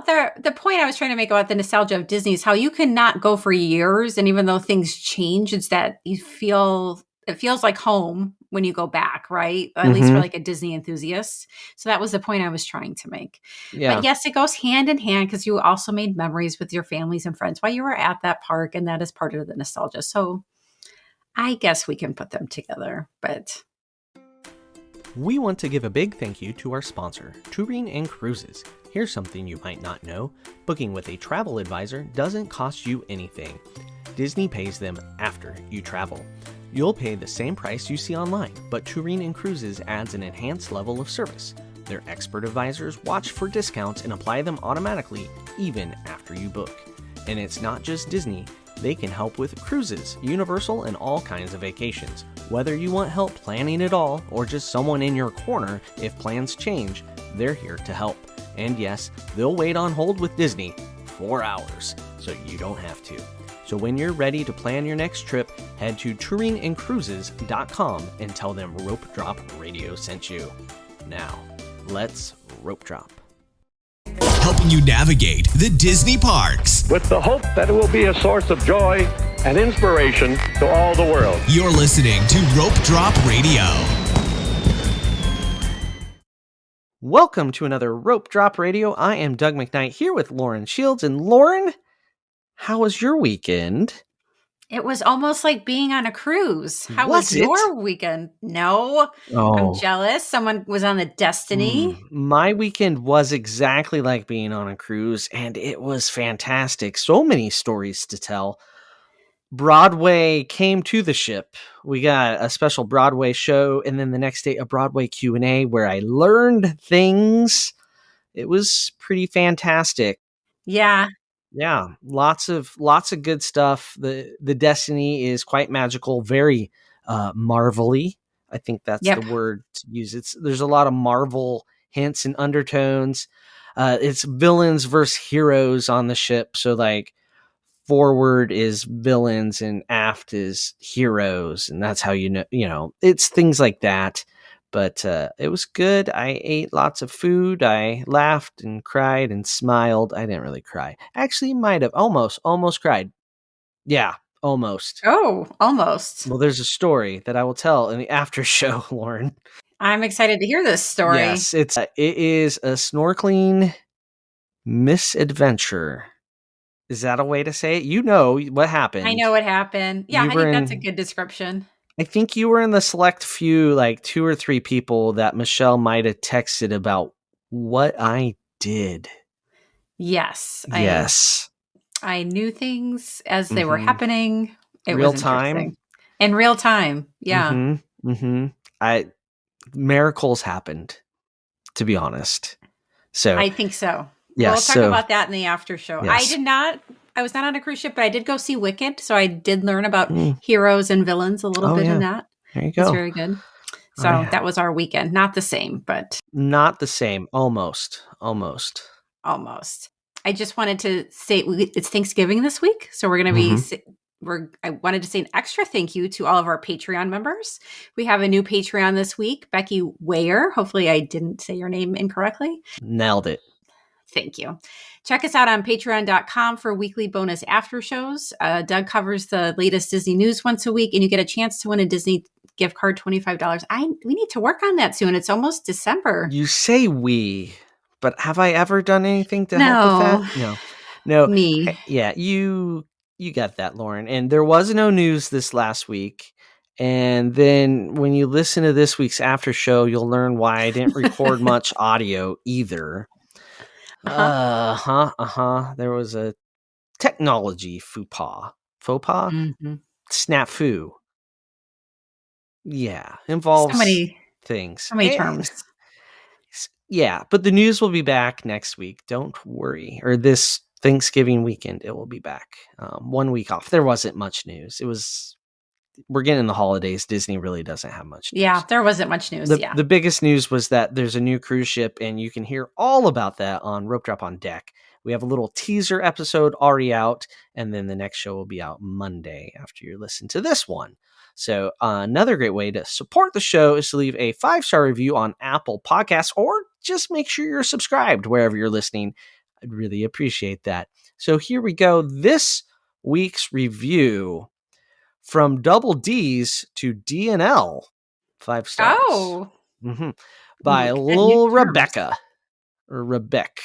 Well, the point I was trying to make about the nostalgia of Disney is how you cannot go for years, and even though things change, it's that it feels like home when you go back, right? At least for like a Disney enthusiast. So that was the point I was trying to make. But Yeah. yes, it goes hand in hand because you also made memories with your families and friends while you were at that park, and that is part of the nostalgia. So I guess we can put them together, but We want to give a big thank you to our sponsor, Touring and Cruises. Here's something you might not know. Booking with a travel advisor doesn't cost you anything. Disney pays them after you travel. You'll pay the same price you see online, but Touring and Cruises adds an enhanced level of service. Their expert advisors watch for discounts and apply them automatically, even after you book. And it's not just Disney. They can help with cruises, Universal, and all kinds of vacations. Whether you want help planning it all or just someone in your corner if plans change, they're here to help. And yes, they'll wait on hold with Disney 4 hours, so you don't have to. So when you're ready to plan your next trip, head to touringandcruises.com and tell them Rope Drop Radio sent you. Now, let's rope drop. Helping you navigate the Disney parks. With the hope that it will be a source of joy and inspiration to all the world. You're listening to Rope Drop Radio. Welcome to another Rope Drop Radio. I am Doug McKnight here with Lauren Shields. And Lauren, how was your weekend? it was almost like being on a cruise. How Was was it? your weekend? No, I'm jealous. Someone was on the Destiny. My weekend was exactly like being on a cruise, and it was fantastic. So many stories to tell. Broadway came to the ship. We got a special Broadway show, and then the next day a Broadway Q&A where I learned things. It was pretty fantastic. Yeah. Yeah, lots of good stuff. The Destiny is quite magical, very marvelly. I think that's Yep. the word to use. There's a lot of Marvel hints and undertones. It's villains versus heroes on the ship. So like forward is villains and aft is heroes, and that's how you know it's things like that. But it was good. I ate lots of food. I laughed and cried and smiled. I didn't really cry. Actually, might have almost cried. Yeah, almost. Oh, almost. Well, there's a story that I will tell in the after show, Lauren. I'm excited to hear this story. Yes, it is a snorkeling misadventure. Is that a way to say it? You know what happened. I know what happened. Yeah, You I were think that's a in- good description. I think you were in the select few, like 2 or 3 people that Michelle might have texted about what I did. Yes. Yes. I knew things as they were Mhm. happening. It Real was time? interesting. In real time. Yeah. Miracles happened, to be honest. So I think so. yeah, We'll talk about that in the after show. Yes. I was not on a cruise ship, but I did go see Wicked. So I did learn about Mm. heroes and villains a little Oh, bit in yeah. that. there you It's go. very good. So Oh, yeah. that was our weekend. Not the same, but Not the same. Almost. almost. I just wanted to say it's Thanksgiving this week. So we're going to Mhm. I wanted to say an extra thank you to all of our Patreon members. We have a new Patreon this week, Becky Weyer. Hopefully I didn't say your name incorrectly. Nailed it. Thank you. Check us out on patreon.com for weekly bonus after shows. Doug covers the latest Disney news once a week, and you get a chance to win a Disney gift card, $25. We need to work on that soon. It's almost December. You say we, but have I ever done anything to help with that? No. Me. Okay, yeah, you got that, Lauren. And there was no news this last week. And then when you listen to this week's after show, you'll learn why I didn't record much audio either. There was a technology faux pas. Mm-hmm. Snafu. Yeah, involves things. So many terms. Yeah, but the news will be back next week. Don't worry. Or this Thanksgiving weekend, it will be back. 1 week off. There wasn't much news. We're getting the holidays. Disney really doesn't have much news. Yeah, there wasn't much news. The biggest news was that there's a new cruise ship, and you can hear all about that on Rope Drop on Deck. We have a little teaser episode already out, and then the next show will be out Monday after you listen to this one. So another great way to support the show is to leave a 5-star review on Apple Podcasts, or just make sure you're subscribed wherever you're listening. I'd really appreciate that. So here we go. This week's review, from double D's to DNL, 5 stars. Oh, By look at new little terms. Rebecca, or Rebecca.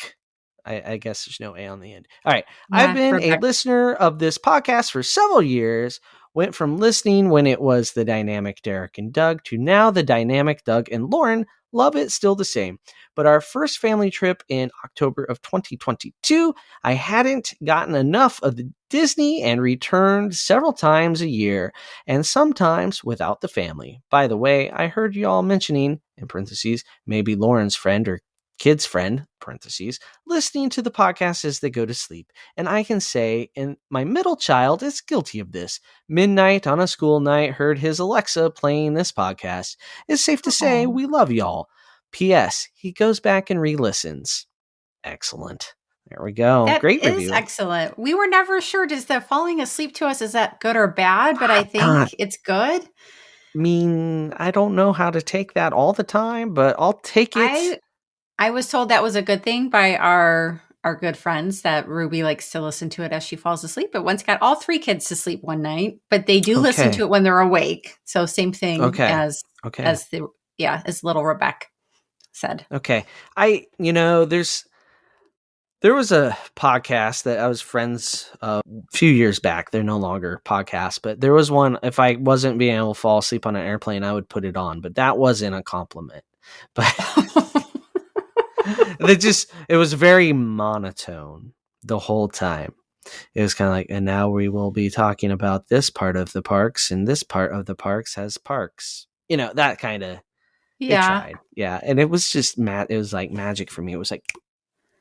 I guess there's no A on the end. All right. I've Yeah, been a Rebecca. listener of this podcast for several years. Went from listening when it was the dynamic Derek and Doug to now the dynamic Doug and Lauren. Love it still the same. But our first family trip in October of 2022, I hadn't gotten enough of the Disney and returned several times a year, and sometimes without the family. By the way, I heard y'all mentioning, in parentheses, maybe Lauren's friend or kid's friend, parentheses, listening to the podcast as they go to sleep. And I can say, and my middle child is guilty of this. Midnight on a school night, heard his Alexa playing this podcast. It's safe to say Oh, we love y'all. P.S. He goes back and re-listens. Excellent. There we go. that Great is review. excellent. We were never sure. Does the falling asleep to us, is that good or bad? But I God, think it's good. I don't know how to take that all the time, but I'll take it. I I was told that was a good thing by our good friends that Ruby likes to listen to it as she falls asleep. But once got all 3 kids to sleep one night, but they do listen to Okay. it when they're awake. So same thing Okay. Okay. as little Rebecca said. Okay. There was a podcast that I was friends a few years back. They're no longer podcasts, but there was one. If I wasn't being able to fall asleep on an airplane, I would put it on, but that wasn't a compliment. But it was very monotone the whole time. It was kind of like, and now we will be talking about this part of the parks, and this part of the parks has parks. That kind of, it Yeah, tried. Yeah. And it was just it was like magic for me. It was like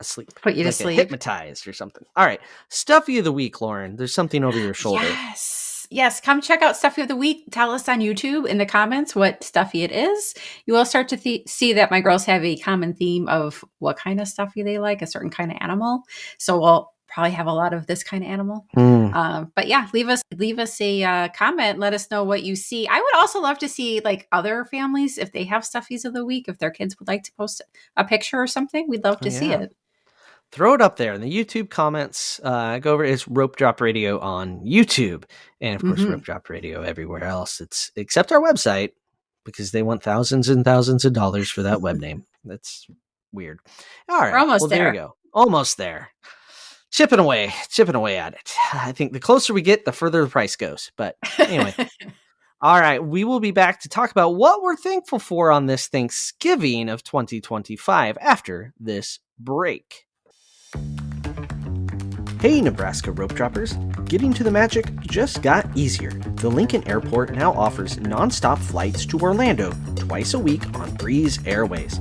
asleep, put you to like a sleep. hypnotized or something. All right. Stuffy of the week, Lauren. There's something over your shoulder. Yes. Come check out Stuffy of the Week. Tell us on YouTube in the comments what Stuffy it is. You will start to see that my girls have a common theme of what kind of Stuffy they like, a certain kind of animal. So we'll probably have a lot of this kind of animal. Mm. But yeah, leave us a comment. Let us know what you see. I would also love to see like other families if they have Stuffies of the Week. If their kids would like to post a picture or something, we'd love to see Yeah. it. Throw it up there in the YouTube comments. Go over. It's Rope Drop Radio on YouTube, and of course, Rope Drop Radio everywhere else. It's except our website, because they want thousands and thousands of dollars for that web name. That's weird. All We're right. almost Well, there you there. go. Almost there. Chipping away at it. I think the closer we get, the further the price goes. But anyway. All right, we will be back to talk about what we're thankful for on this Thanksgiving of 2025 after this break. Hey, Nebraska rope droppers. Getting to the magic just got easier. The Lincoln Airport now offers nonstop flights to Orlando twice a week on Breeze Airways.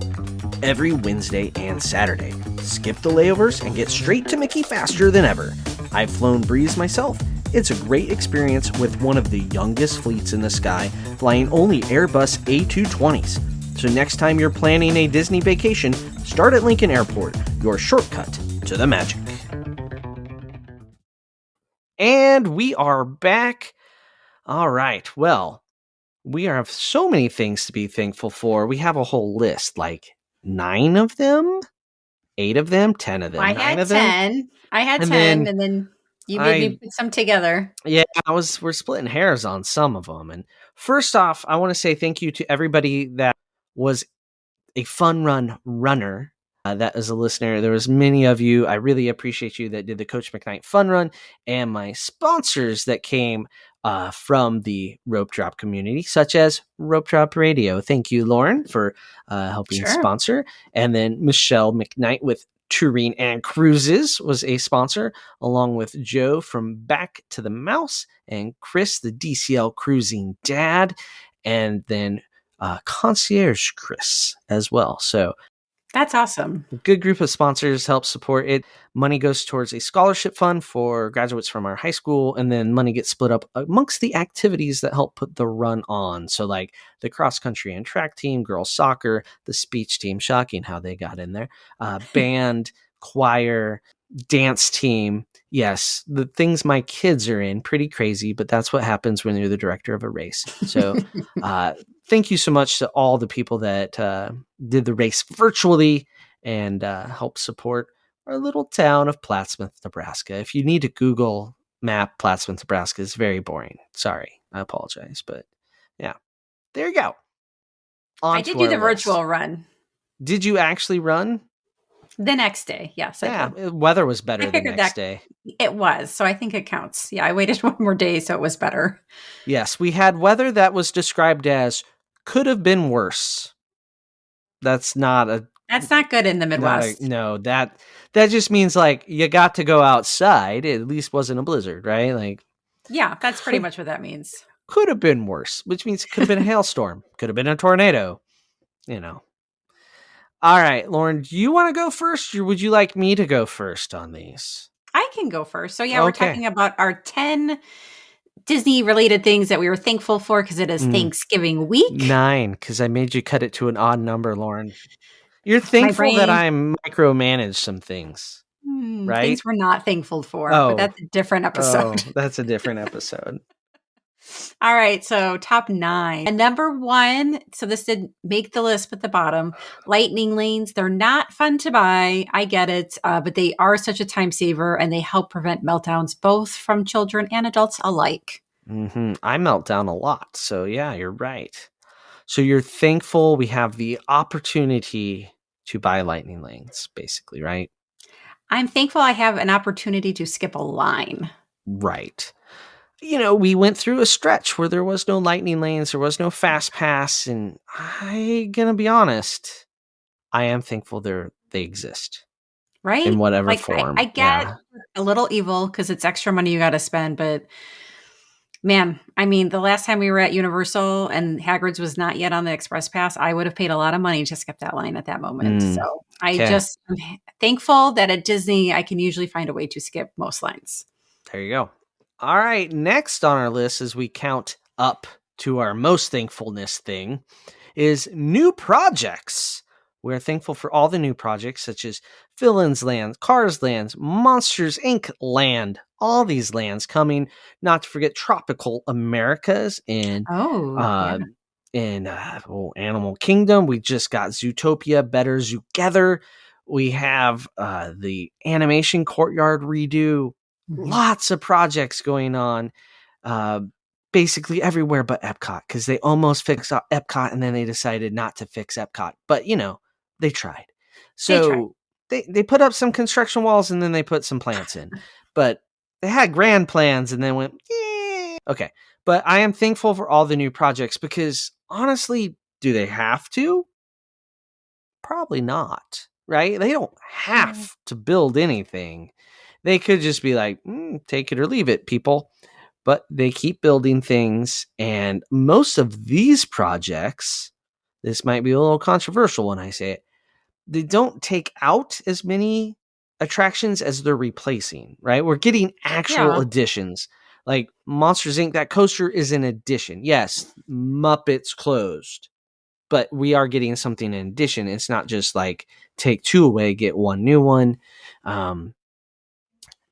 Every Wednesday and Saturday. Skip the layovers and get straight to Mickey faster than ever. I've flown Breeze myself. It's a great experience with one of the youngest fleets in the sky, flying only Airbus A220s. So next time you're planning a Disney vacation, start at Lincoln Airport, your shortcut to the magic. And we are back. All right. Well, we have so many things to be thankful for. We have a whole list, like 9 of them, 8 of them, 10 of them, I 9 had of them. 10. I had And 10, then and then you made me put some together. Yeah, we're splitting hairs on some of them. And first off, I want to say thank you to everybody that was a Fun Run runner. That is a listener. There was many of you. I really appreciate you that did the Coach McKnight Fun Run, and my sponsors that came from the Rope Drop community, such as Rope Drop Radio. Thank you, Lauren, for helping sponsor. And then Michelle McKnight with Touring and Cruises was a sponsor, along with Joe from Back to the Mouse and Chris, the DCL Cruising Dad, and then Concierge Chris as well. So that's awesome. A good group of sponsors help support it. Money goes towards a scholarship fund for graduates from our high school, and then money gets split up amongst the activities that help put the run on. So like the cross country and track team, girls soccer, the speech team, shocking how they got in there, band, choir, dance team. Yes, the things my kids are in, pretty crazy, but that's what happens when you're the director of a race. So thank you so much to all the people that did the race virtually and help support our little town of Plattsmouth, Nebraska. If you need to Google map Plattsmouth, Nebraska, it's very boring. Sorry, I apologize, but yeah, there you go. I On did to do our the list. virtual run Did you actually run? the next day. Yes, I Yeah, did. weather was I better the figured that next day. it was, so I think it counts. Yeah, I waited one more day, so it was better. Yes, we had weather that was described as could have been worse. That's not a That's not good in the not a Midwest. no, that just means like you got to go outside. It at least wasn't a blizzard, right? Like Yeah, that's pretty could much what that means. could have been worse, which means it could have been a hailstorm, could have been a tornado, you know. All right, Lauren, do you want to go first or would you like me to go first on these? I can go first. So, yeah, we're Okay. talking about our 10 Disney related things that we were thankful for because it is Mm, Thanksgiving week. 9 because I made you cut it to an odd number, Lauren. You're My thankful that brain, I micromanage some things, right? things we're not thankful for, but Oh, that's a different episode. oh, that's a different episode. All right, so top 9. And number 1, so this did make the list at the bottom, lightning lanes. They're not fun to buy. I get it, but they are such a time saver and they help prevent meltdowns both from children and adults alike. I melt down a lot. So, yeah, you're right. So, you're thankful we have the opportunity to buy lightning lanes, basically, right? I'm thankful I have an opportunity to skip a line. Right. You know, we went through a stretch where there was no lightning lanes, there was no fast pass, and I gonna be honest, I am thankful they exist in Right? whatever Like, I form. get Yeah. a little evil because it's extra money you gotta spend, but man, I mean, the last time we were at Universal and Hagrid's was not yet on the Express Pass, I would have paid a lot of money to skip that line at that moment. So, I Okay. just am thankful that at Disney, I can usually find a way to skip most lines. There you go. All right. Next on our list, as we count up to our most thankfulness thing, is new projects. We're thankful for all the new projects, such as Villains Land, Cars Lands, Monsters Inc. Land, all these lands coming, not to forget Tropical Americas and Oh, yeah. uh, Animal Kingdom. We just got Zootopia, Better Zoogether. We have the animation courtyard redo. Mhm. Lots of projects going on. Uh, Basically everywhere but Epcot because they almost fixed Epcot and then they decided not to fix Epcot. But you know, they tried. They tried. So they put up some construction walls and then they put some plants in. But they had grand plans and then went, yeah. Okay. But I am thankful for all the new projects because honestly, do they have to? Probably not. Right? They don't Yeah. have to build anything. They could just be like, take it or leave it, people. But they keep building things. And most of these projects, this might be a little controversial when I say it, they don't take out as many attractions as they're replacing, right? We're getting actual Yeah. additions. Like Monsters Inc., that coaster is an addition. Yes, Muppets closed, but we are getting something in addition. It's not just like take 2 away, get 1 new one.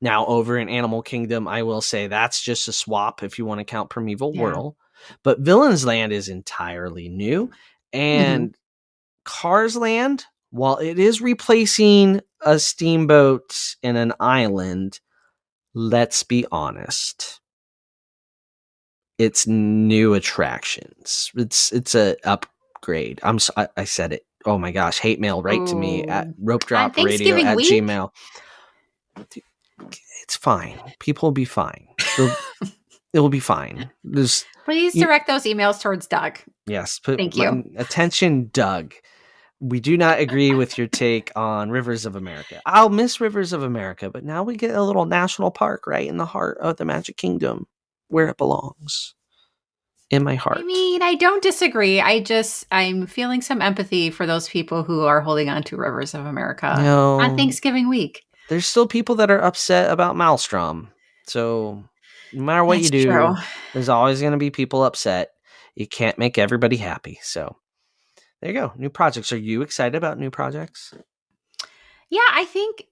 Now, over in Animal Kingdom, I will say that's just a swap if you want to count Primeval Yeah. Whirl. But Villains Land is entirely new. Mhm. And Cars Land, while it is replacing a steamboat and an island, let's be honest. It's new attractions. It's a upgrade. I said it. Oh my gosh, hate mail right to me at Oh. On ropedropradio Thanksgiving at week? gmail. It's fine. People will be fine. It will be fine. There's Please you, direct those emails towards Doug. yes. Put Thank my you. attention, Doug. We do not agree with your take on Rivers of America. I'll miss Rivers of America, but now we get a little national park right in the heart of the Magic Kingdom, where it belongs, in my I heart. mean, I don't disagree. I'm feeling some empathy for those people who are holding on to Rivers of America on No, Thanksgiving week. there's still people that are upset about Maelstrom. So no matter what you That's true. do, there's always going to be people upset. You can't make everybody happy. So there you go. New projects. Are you excited about new projects? Yeah, I think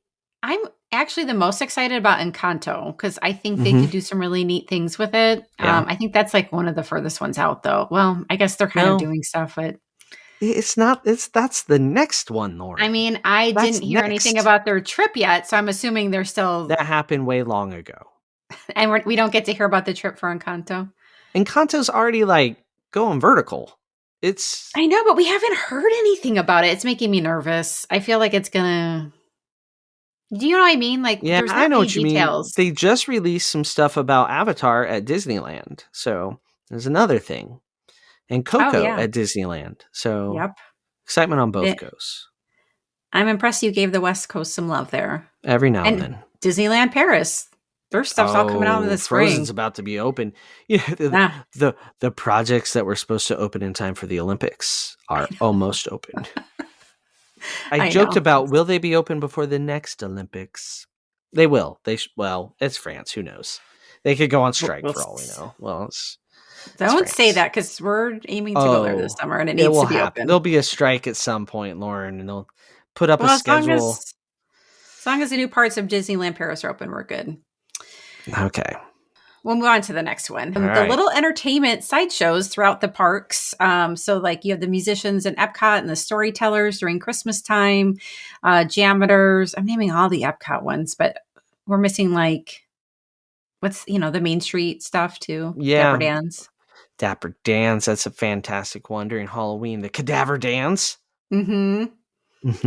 I'm actually the most excited about Encanto because I think they Mm-hmm. could do some really neat things with it. Yeah. I think that's like one of the furthest ones out, though. Well, I guess they're kind of No, doing stuff, but It's not. That's the next one, I Lauren. mean, I That's didn't hear anything next. about their trip yet, so I'm assuming they're still That happened way long ago. and we don't get to hear about the trip for Encanto. Encanto's already like going vertical. It's I know, but we haven't heard anything about it. It's making me nervous. I feel like it's gonna do you know what I mean? Like, yeah, there's I not know many what you mean. details. They just released some stuff about Avatar at Disneyland, so there's another thing, and Oh, Coco yeah. at Disneyland. So Yep. excitement on both It goes. I'm impressed you gave the West Coast some love there. Every now and And then. Disneyland Paris. Their stuff's all coming out in Oh, the Frozen's spring. about to be open. Yeah, Ah, the projects that were supposed to open in time for the Olympics are almost open. I I joked know. about will they be open before the next Olympics? They will. Well, it's France. Who knows? They could go on strike We'll for all we know. Well, it's don't say France. that because we're aiming to go there this Oh, summer and it it needs will to be happen. open. There'll be a strike at some point, Lauren, and they'll put up a Well, schedule. as long as the new parts of Disneyland Paris are open, we're good. Okay. We'll move on to the next one. All The right. little entertainment sideshows throughout the parks. So, like, you have the musicians in Epcot and the storytellers during Christmas time, JAMMitors. I'm naming all the Epcot ones, but we're missing like the Main Street stuff too. Dapper Yeah. Dan's. Dapper Dan's. That's a fantastic one during Halloween. The Cadaver Dance. Mm-hmm.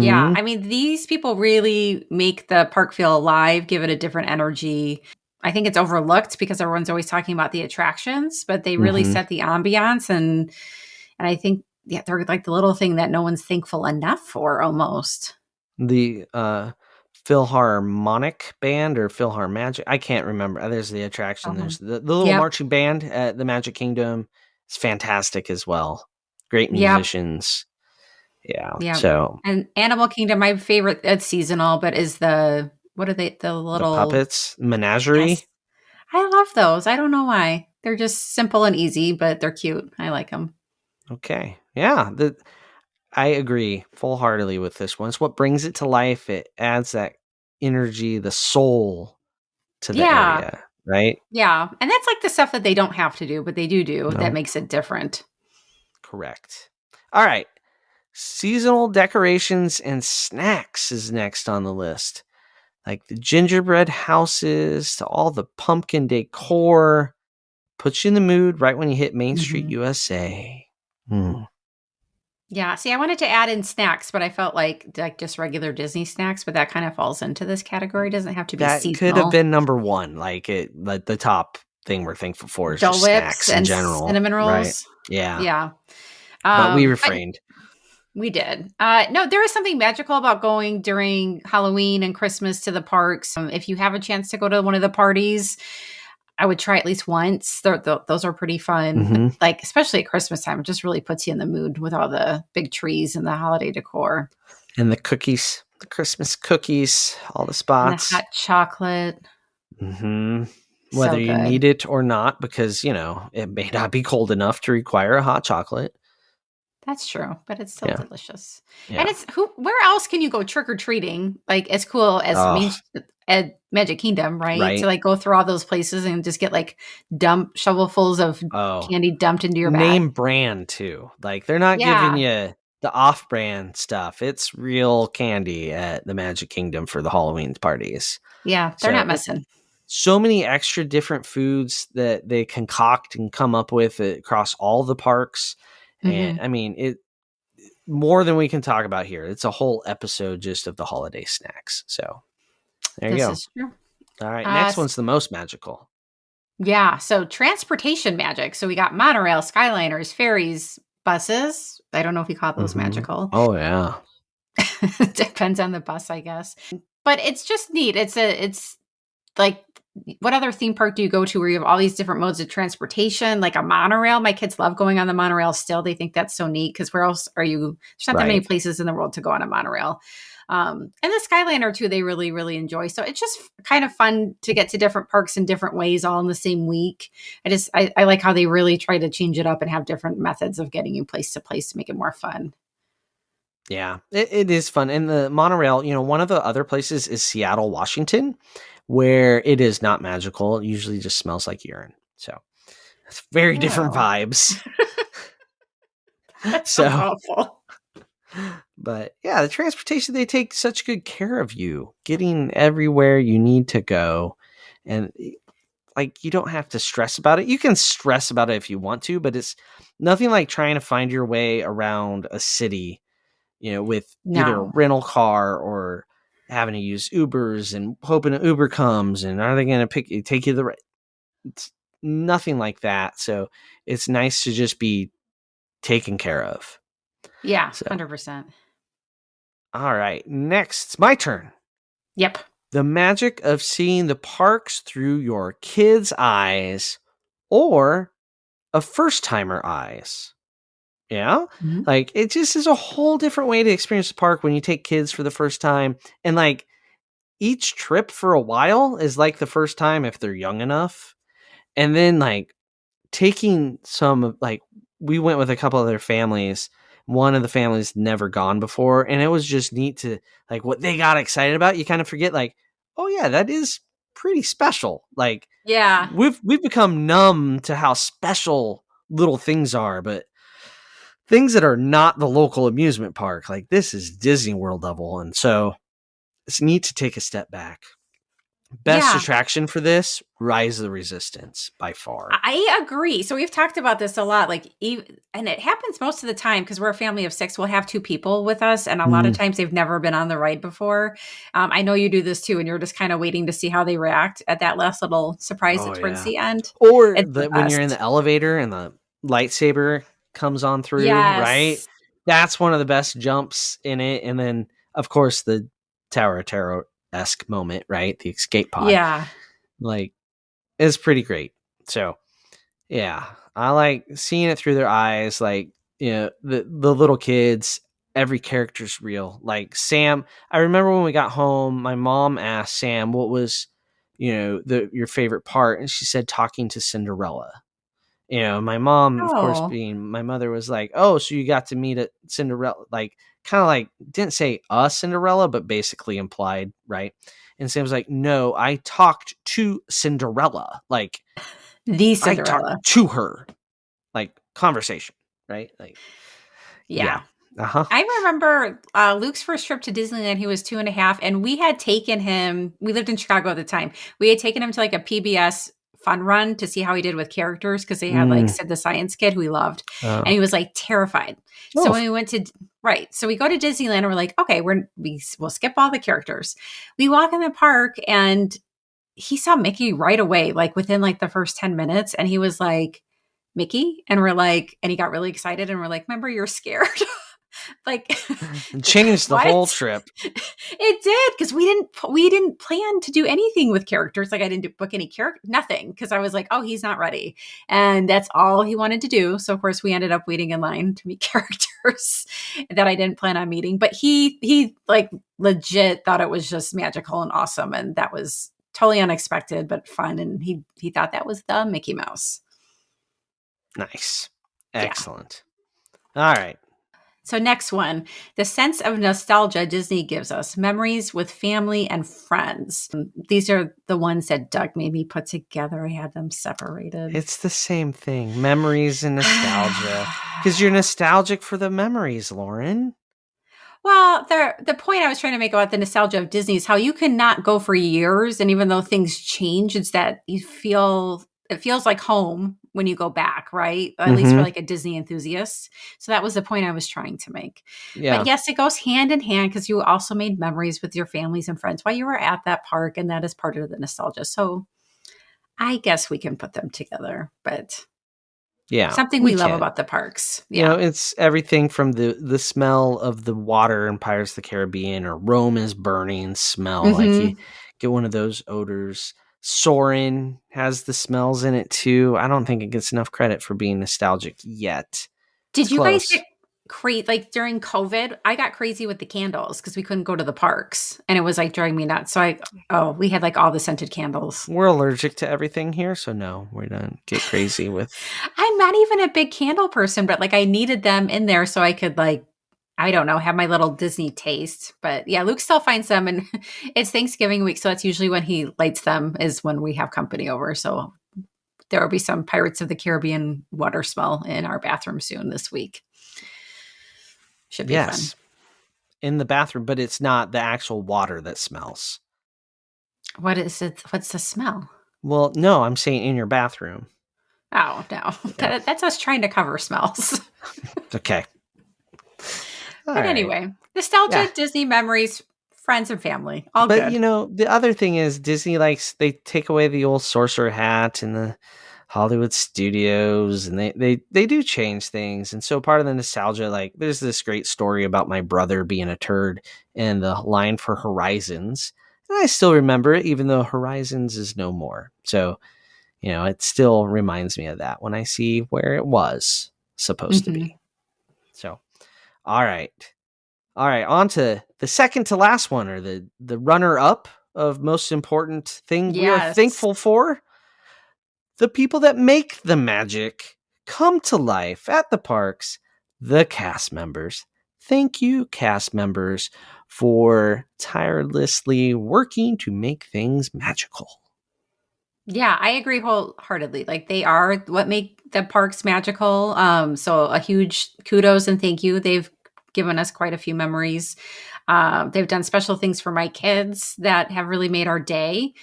Yeah, Mm-hmm. I mean, these people really make the park feel alive, give it a different energy. I think it's overlooked because everyone's always talking about the attractions, but they really Mm-hmm. set the ambiance and I think they're like the little thing that no one's thankful enough for almost. The Philharmonic Band or Philharmagic. I can't remember. There's the attraction. Uh-huh. There's the little Yep. marching band at the Magic Kingdom. It's fantastic as well. Great Yep. musicians. Yeah. Yep. So And Animal Kingdom, my favorite, it's seasonal, but is what are they, the the little, puppets, Menagerie. yes. I love those. I don't know why. They're just simple and easy, but they're cute. I like them. Okay. Yeah. I agree full heartedly with this one. It's what brings it to life. It adds that energy, the soul to the Yeah. area, right? Yeah, and that's like the stuff that they don't have to do, but they do that No, makes it different. correct. All right. Seasonal decorations and snacks is next on the list. Like the gingerbread houses to all the pumpkin decor. Puts you in the mood right when you hit Main Street, Mhm. USA. Hmm. Yeah, see, I wanted to add in snacks, but I felt like just regular Disney snacks, but that kind of falls into this category. It doesn't have to be That could have seasonal. been number one. Like the top thing we're thankful for is Dole just Whips snacks in and general, cinnamon right? rolls. Yeah. Yeah, But we but refrained. we did. No, there is something magical about going during Halloween and Christmas to the parks. If you have a chance to go to one of the parties, I would try at least once. Those are pretty fun. Hmm. Like, especially at Christmas time, it just really puts you in the mood with all the big trees and the holiday decor And the cookies, the Christmas cookies, all the and the spots. hot chocolate. Hmm. Whether So you good. need it or not, because, it may not be cold enough to require a hot chocolate. That's true, but it's still Yeah. delicious. And Yeah. where else can you go trick or treating? Like as cool as Oh, at Magic Kingdom, right? To right. like go through all those places and just get like shovelfuls of Oh, candy dumped into your bag. name brand too. Like they're not giving Yeah, you the off-brand stuff. It's real candy at the Magic Kingdom for the Halloween parties. yeah, they're So not missing. so many extra different foods that they concoct and come up with across all the parks. And Hmm. I mean, it more than we can talk about here. It's a whole episode just of the holiday snacks. So there you This go. is true. All right. Uh, Next one's the most magical. Yeah, so transportation magic. So we got monorail, skyliners, ferries, buses. I don't know if we call those Mhm. magical. Oh, yeah. Depends on the bus, I guess. But it's just neat. It's like what other theme park do you go to where you have all these different modes of transportation, like a monorail? My kids love going on the monorail still. They think that's so neat because where else are you? There's not that many Right. places in the world to go on a monorail. And the Skyliner too, they really, really enjoy. So it's just kind of fun to get to different parks in different ways, all in the same week. I like how they really try to change it up and have different methods of getting you place to place to make it more fun. Yeah, it is fun. And the monorail, one of the other places is Seattle, Washington, where it is not magical. It usually just smells like urine. So it's very different Oh, vibes. that sounds So awful. But yeah, the transportation, they take such good care of you, getting everywhere you need to go. And like, you don't have to stress about it. You can stress about it if you want to, but it's nothing like trying to find your way around a city, with either a No. rental car or having to use Ubers and hoping an Uber comes and are they going to take you the right. It's nothing like that. So it's nice to just be taken care of. Yeah, So, 100%. all right, next, it's my turn. Yep. The magic of seeing the parks through your kids' eyes or a first timer eyes. Yeah. Mhm. Like, it just is a whole different way to experience the park when you take kids for the first time. And like, each trip for a while is like the first time if they're young enough. And then like taking like, we went with a couple other families. One of the families never gone before, and it was just neat to like what they got excited about. You kind of forget like, oh yeah, that is pretty special. Like, Yeah. we've become numb to how special little things are, but things that are not the local amusement park, like this is Disney World level, and so it's neat to take a step back. Best Yeah. attraction for this, Rise of the Resistance by far. I agree. So we've talked about this a lot, like, and it happens most of the time because we're a family of 6. We'll have 2 people with us, and a lot of Mm. times they've never been on the ride before. I know you do this too, and you're just kind of waiting to see how they react at that last little surprise Oh towards yeah. the end. Or It's the when you're in the best. elevator and the lightsaber comes on through, right? Yes. That's one of the best jumps in it. And then, of course, the Tower of Terror-esque moment, right? The escape pod. Yeah. Like, it's pretty great. So, yeah. I like seeing it through their eyes. Like, the little kids, every character's real. Like, Sam, I remember when we got home, my mom asked Sam what was, your favorite part. And she said talking to Cinderella. My mom, of course, Oh, being my mother, was like, "Oh, so you got to meet a Cinderella?" Like, kind of like didn't say a Cinderella, but basically implied, right? And Sam was like, "No, I talked to Cinderella. Like, the I talked Cinderella. to her, like conversation, right? Like, yeah, Yeah. uh-huh. I remember Luke's first trip to Disneyland. He was 2.5, and we had taken him. We lived in Chicago at the time. We had taken him to like a PBS fun run to see how he did with characters because they had like Mm, Sid the Science Kid, who he loved, and oh, he was like terrified. So oh, when we went to right, so we go to Disneyland, and we're like, okay, we'll skip all the characters. We walk in the park, and he saw Mickey right away, like within like the first 10 minutes, and he was like, Mickey, and we're like, and he got really excited, and we're like, remember, you're scared. Like, and changed the whole what? trip. It did because we didn't plan to do anything with characters. Like I didn't book any character, nothing, because I was like, oh, he's not ready, and that's all he wanted to do. So of course we ended up waiting in line to meet characters that I didn't plan on meeting. But he like legit thought it was just magical and awesome, and that was totally unexpected but fun. And he thought that was the Mickey Mouse. Nice, Yeah. excellent. All right. So, next one, the sense of nostalgia Disney gives us, memories with family and friends. These are the ones that Doug made me put together. I had them separated. It's the same thing. Memories and nostalgia. Because you're nostalgic for the memories, Lauren. Well, the point I was trying to make about the nostalgia of Disney is how you cannot go for years, and even though things change, it's that it feels like home when you go back, right? At least for Mm-hmm. like a Disney enthusiast. So that was the point I was trying to make. But Yeah. yes, it goes hand in hand because you also made memories with your families and friends while you were at that park, and that is part of the nostalgia. So I guess we can put them together, but Yeah. something We we love can. about the parks. Yeah. It's everything from the smell of the water in Pirates of the Caribbean or Rome is burning smell. Like you Hmm. get one of those odors. Soarin' has the smells in it too. I don't think it gets enough credit for being nostalgic yet. It's Did you guys close. get crazy like during COVID? I got crazy with the candles because we couldn't go to the parks, and it was like driving me nuts. So we had like all the scented candles. We're allergic to everything here, so no, we don't get crazy with. I'm not even a big candle person, but like I needed them in there so I could like I don't know, have my little Disney taste. But yeah, Luke still finds them, and it's Thanksgiving week, so that's usually when he lights them is when we have company over. So there will be some Pirates of the Caribbean water smell in our bathroom soon this week. Should be fun. Yes. in the bathroom, but it's not the actual water that smells. What is it? What's the smell? Well, no, I'm saying in your bathroom. Oh, no. Yeah. That's us trying to cover smells. Okay. All But right. anyway, nostalgia, Yeah. Disney memories, friends and family, all But good. the other thing is Disney likes they take away the old sorcerer hat and the Hollywood studios, and they do change things. And so part of the nostalgia, like there's this great story about my brother being a turd and the line for Horizons. And I still remember it, even though Horizons is no more. So, it still reminds me of that when I see where it was supposed to Mhm. be. So, all right. All right, on to the second to last one, or the runner up of most important thing we are Yes. thankful for. The people that make the magic come to life at the parks, the cast members. Thank you, cast members, for tirelessly working to make things magical. Yeah, I agree wholeheartedly. Like they are what make the parks magical. So a huge kudos and thank you. They've given us quite a few memories. They've done special things for my kids that have really made our day.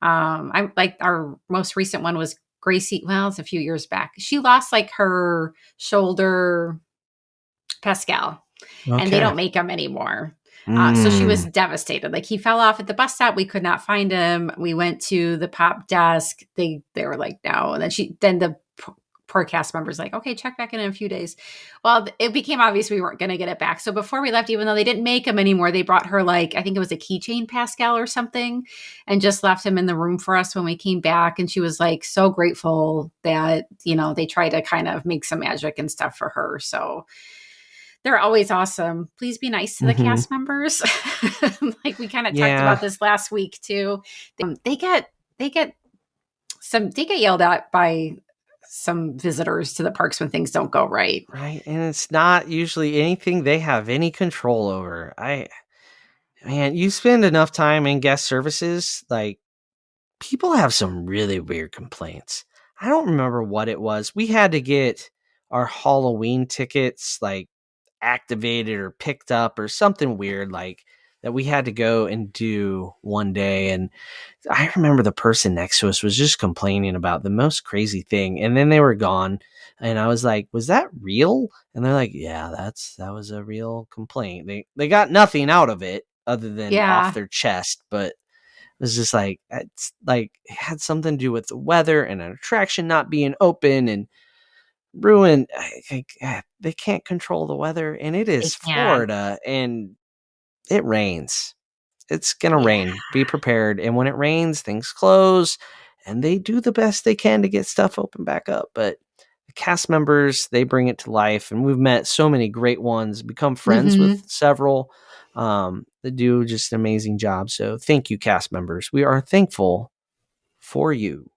I like our most recent one was Gracie. Well, it's a few years back. She lost like her shoulder Pascal, and they Okay. don't make them anymore. So she was Mm. devastated. Like he fell off at the bus stop. We could not find him. We went to the pop desk. They were like, no. And then the poor cast member's like, okay, check back in a few days. Well, it became obvious we weren't going to get it back. So before we left, even though they didn't make him anymore, they brought her like, I think it was a keychain Pascal or something, and just left him in the room for us when we came back. And she was like so grateful that, they tried to kind of make some magic and stuff for her. So they're always awesome. Please be nice to the Hmm. cast members. Like we kind of talked Yeah. about this last week too. They get they get yelled at by some visitors to the parks when things don't go right. Right. And it's not usually anything they have any control over. Man, you spend enough time in guest services, like people have some really weird complaints. I don't remember what it was. We had to get our Halloween tickets like activated or picked up or something weird like that we had to go and do one day. And I remember the person next to us was just complaining about the most crazy thing. And then they were gone. And I was like, was that real? And they're like, yeah, that was a real complaint. They got nothing out of it other than off Yeah. their chest, but it was just like, it's like it had something to do with the weather and an attraction not being open and ruin. They can't control the weather, and it They is can't. Florida, and it rains. It's gonna Yeah. rain. Be prepared. And when it rains, things close, and they do the best they can to get stuff open back up. But the cast members, they bring it to life, and we've met so many great ones, become friends with Mhm. several. That do just an amazing job. So thank you, cast members. We are thankful for you.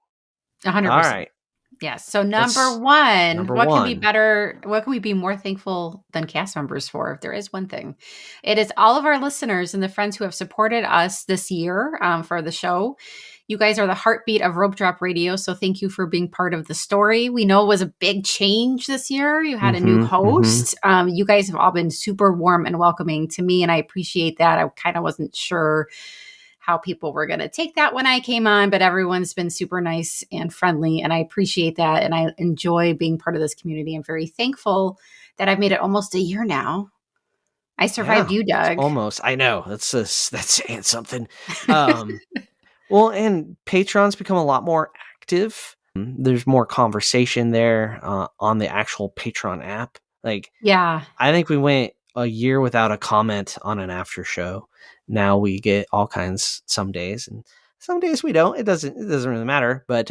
All 100%. right, Yes. So number let's one, number what can be one. better? What can we be more thankful than cast members for? If there is one thing, it is all of our listeners and the friends who have supported us this year for the show. You guys are the heartbeat of Rope Drop Radio. So thank you for being part of the story. We know it was a big change this year. You had a new Mm-hmm, mm-hmm. host. You guys have all been super warm and welcoming to me, and I appreciate that. I kind of wasn't sure how people were going to take that when I came on, but everyone's been super nice and friendly. And I appreciate that. And I enjoy being part of this community. I'm very thankful that I've made it almost a year now. I survived Yeah, you, it's Doug. almost. I know that's saying something. Um, well, and Patreon's become a lot more active. There's more conversation there on the actual Patreon app. Like, Yeah. I think we went a year without a comment on an after show. Now we get all kinds some days, and some days we don't. It doesn't really matter. But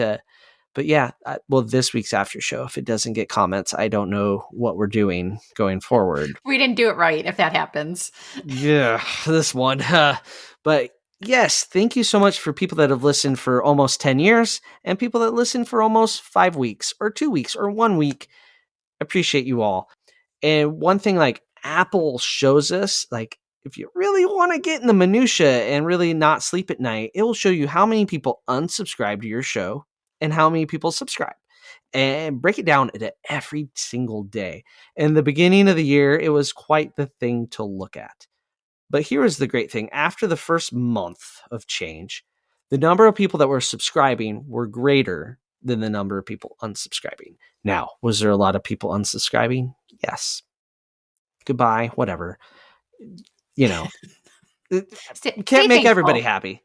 yeah, well, this week's after show, if it doesn't get comments, I don't know what we're doing going forward. We didn't do it right if that happens. Yeah, this one. But yes, thank you so much for people that have listened for almost 10 years and people that listen for almost 5 weeks or 2 weeks or 1 week. Appreciate you all. And one thing like Apple shows us, like if you really want to get in the minutia and really not sleep at night, it will show you how many people unsubscribe to your show and how many people subscribe and break it down into every single day. In the beginning of the year, it was quite the thing to look at. But here is the great thing. After the first month of change, the number of people that were subscribing were greater than the number of people unsubscribing. Now, was there a lot of people unsubscribing? Yes. Goodbye, whatever. You know, Stay can't make everybody thankful. happy.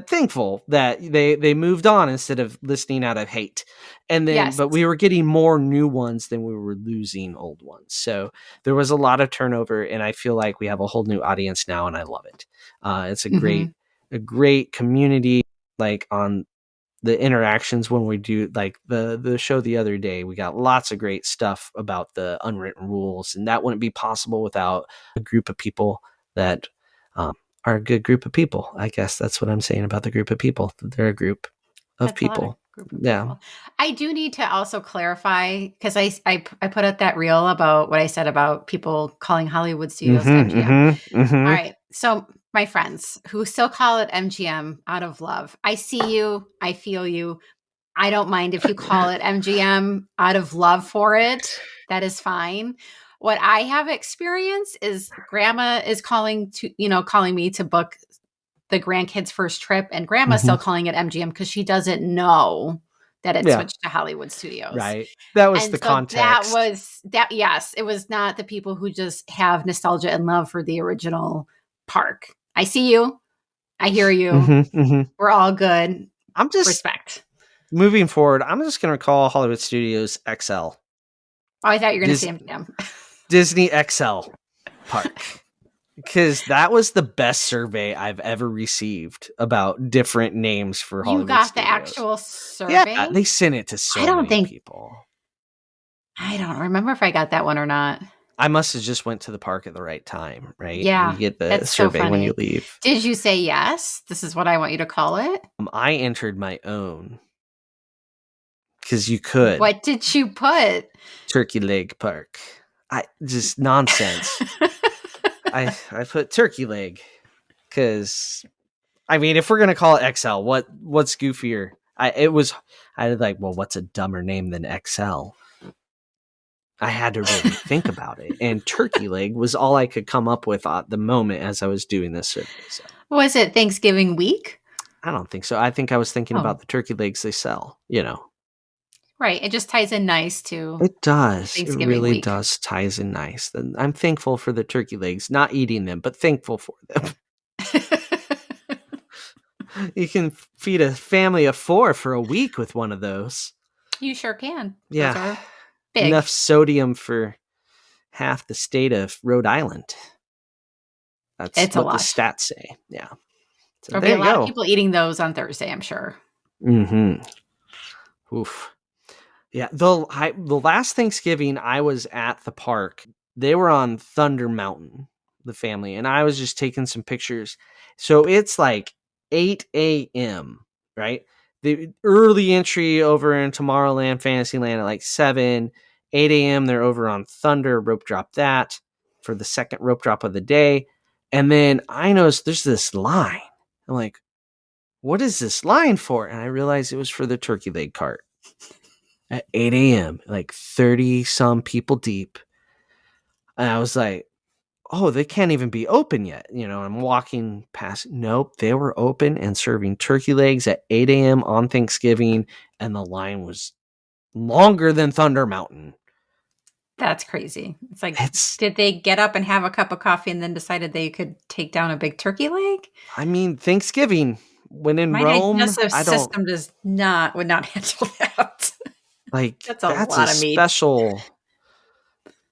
Thankful that they moved on instead of listening out of hate. And then, Yes. but we were getting more new ones than we were losing old ones. So there was a lot of turnover, and I feel like we have a whole new audience now, and I love it. It's a great community, like on the interactions when we do like the show the other day. We got lots of great stuff about the unwritten rules, and that wouldn't be possible without a group of people that are a good group of people. I guess that's what I'm saying about the group of people. They're a group of That's a lot of people. group of Yeah. people. I do need to also clarify, because I put out that reel about what I said about people calling Hollywood Studios MGM. All right. So my friends who still call it MGM out of love, I see you. I feel you. I don't mind if you call it MGM out of love for it. That is fine. What I have experienced is grandma is calling me to book the grandkids' first trip, and grandma's still calling it MGM because she doesn't know that it Yeah. switched to Hollywood Studios. Right. That was And the so context. yes, it was not the people who just have nostalgia and love for the original park. I see you. I hear you. We're all good. I'm just Respect. moving forward. I'm just going to call Hollywood Studios XL. Oh, I thought you were going to say MGM. Disney XL Park. Because that was the best survey I've ever received about different names for Hollywood You got Studios. the actual survey? Yeah, they sent it to so many people. I don't remember if I got that one or not. I must have just went to the park at the right time, right? Yeah, you get the that's survey so when you funny. leave. Did you say yes? This is what I want you to call it? I entered my own. Because you could. What did you put? Turkey Leg Park. Just nonsense. I put Turkey Leg because, I mean, if we're gonna call it XL, what's goofier? I was like, well, what's a dumber name than XL? I had to really think about it, and Turkey Leg was all I could come up with at the moment as I was doing this survey. So. Was it Thanksgiving week? I don't think so. I think I was thinking about the turkey legs they sell. Right. It just ties in nice to it does. Thanksgiving it really week. does ties in nice. And I'm thankful for the turkey legs, not eating them, but thankful for them. You can feed a family of 4 for a week with one of those. You sure can. Yeah. Those are big. Enough sodium for half the state of Rhode Island. That's what the stats say. Yeah. So There'll be a lot of people eating those on Thursday, I'm sure. Oof. Yeah. The last Thanksgiving I was at the park, they were on Thunder Mountain, the family, and I was just taking some pictures. So it's like 8 a.m., right? The early entry over in Tomorrowland, Fantasyland at like 7, 8 a.m. They're over on Thunder, rope drop that for the second rope drop of the day. And then I noticed there's this line. I'm like, what is this line for? And I realized it was for the turkey leg cart at 8 a.m., like 30 some people deep. And I was like, oh, they can't even be open yet. I'm walking past. Nope, they were open and serving turkey legs at 8 a.m. on Thanksgiving. And the line was longer than Thunder Mountain. That's crazy. It's like, did they get up and have a cup of coffee and then decided they could take down a big turkey leg? I mean, Thanksgiving, when in Rome, system would not handle that. Like, that's a lot of meat. Special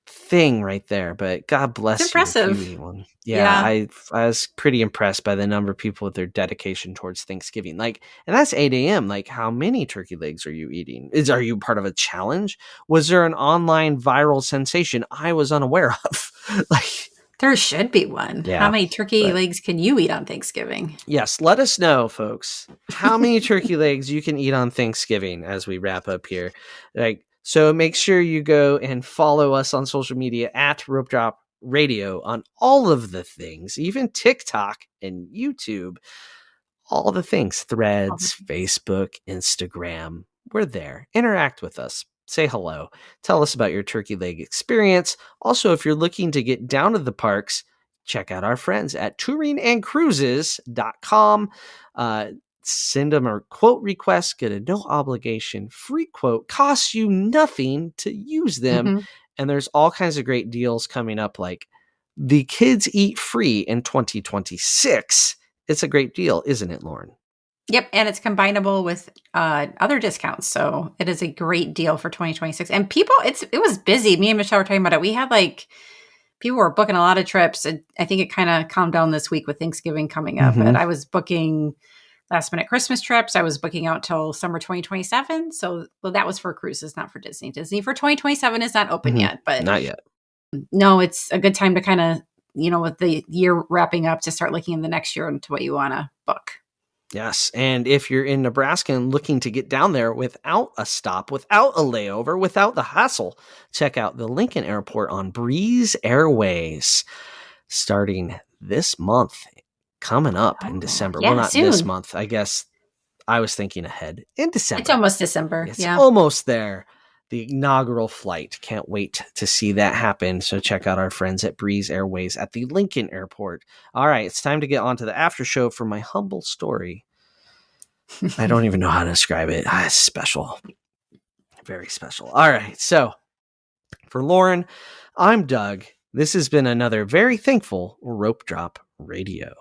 thing right there, but God bless you. It's impressive. If you eat one. Yeah. I was pretty impressed by the number of people with their dedication towards Thanksgiving. Like, and that's 8 a.m. Like, how many turkey legs are you eating? Are you part of a challenge? Was there an online viral sensation I was unaware of? Like, there should be one. Yeah, how many turkey legs can you eat on Thanksgiving? Yes, let us know, folks, how many turkey legs you can eat on Thanksgiving as we wrap up here. So make sure you go and follow us on social media at Rope Drop Radio on all of the things, even TikTok and YouTube, all the things, Threads, Facebook, Instagram. We're there. Interact with us. Say hello. Tell us about your turkey leg experience. Also, if you're looking to get down to the parks, check out our friends at touringandcruises.com. Send them a quote request, get a no obligation free quote, costs you nothing to use them. Mm-hmm. And there's all kinds of great deals coming up, like the kids eat free in 2026. It's a great deal, isn't it, Lauren? Yep, and it's combinable with other discounts, so it is a great deal for 2026. And people, it was busy. Me and Michelle were talking about it. We had people were booking a lot of trips, and I think it kind of calmed down this week with Thanksgiving coming up. But I was booking last minute Christmas trips. I was booking out till summer 2027. So, well, that was for cruises, not for Disney. Disney for 2027 is not open yet, but not yet. No, it's a good time to kind of, with the year wrapping up, to start looking in the next year into what you want to book. Yes. And if you're in Nebraska and looking to get down there without a stop, without a layover, without the hassle, check out the Lincoln Airport on Breeze Airways starting this month, coming up in December. Yeah, well, not soon. this month. I guess I was thinking ahead in December. It's almost December. It's yeah. almost there. The inaugural flight. Can't wait to see that happen. So check out our friends at Breeze Airways at the Lincoln Airport. All right, it's time to get on to the after show for my humble story. I don't even know how to describe it. It's special. Very special. All right, so for Lauren, I'm Doug. This has been another very thankful Rope Drop Radio.